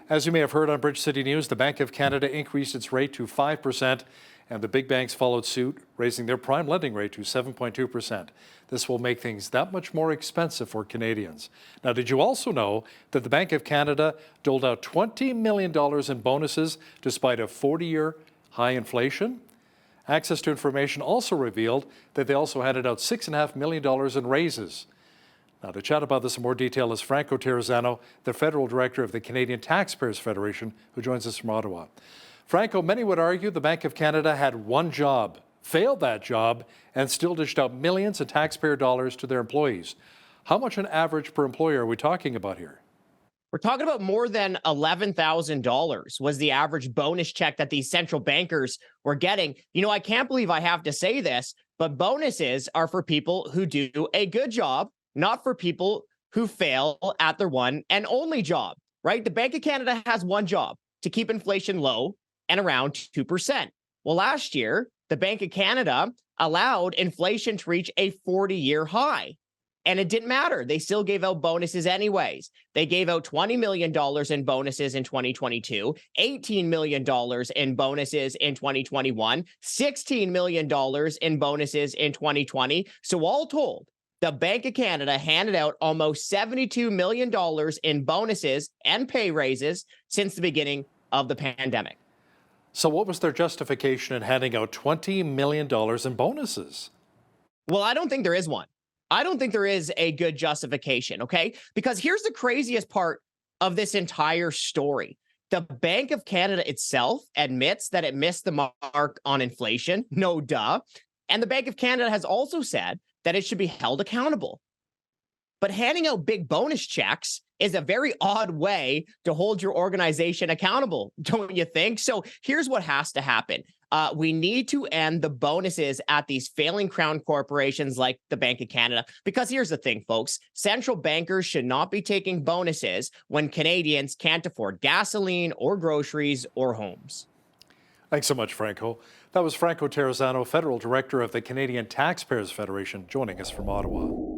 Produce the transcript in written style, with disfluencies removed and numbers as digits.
As you may have heard on Bridge City News, the Bank of Canada increased its rate to 5%, and the big banks followed suit, raising their prime lending rate to 7.2%. This will make things that much more expensive for Canadians. Now, did you also know that the Bank of Canada doled out $20 million in bonuses despite a 40-year high inflation? Access to Information also revealed that they also handed out $6.5 million in raises. Now, to chat about this in more detail is Franco Terrazzano, the Federal Director of the Canadian Taxpayers Federation, who joins us from Ottawa. Franco, many would argue the Bank of Canada had one job, failed that job, and still dished out millions in taxpayer dollars to their employees. How much on average per employer are we talking about here? We're talking about more than $11,000 was the average bonus check that these central bankers were getting. You know, I can't believe I have to say this, but bonuses are for people who do a good job, not for people who fail at their one and only job, right? The Bank of Canada has one job: to keep inflation low and around 2%. Well, last year, the Bank of Canada allowed inflation to reach a 40-year high. And it didn't matter. They still gave out bonuses anyways. They gave out $20 million in bonuses in 2022, $18 million in bonuses in 2021, $16 million in bonuses in 2020. So all told, the Bank of Canada handed out almost $72 million in bonuses and pay raises since the beginning of the pandemic. So what was their justification in handing out $20 million in bonuses? Well, I don't think there is one. I don't think there is a good justification, okay? Because here's the craziest part of this entire story. The Bank of Canada itself admits that it missed the mark on inflation. No duh. And the Bank of Canada has also said that it should be held accountable. But handing out big bonus checks is a very odd way to hold your organization accountable, don't you think? So here's what has to happen. We need to end the bonuses at these failing crown corporations like the Bank of Canada. Because here's the thing, folks. Central bankers should not be taking bonuses when Canadians can't afford gasoline or groceries or homes. Thanks so much, Franco. That was Franco Terrazzano, Federal Director of the Canadian Taxpayers Federation, joining us from Ottawa.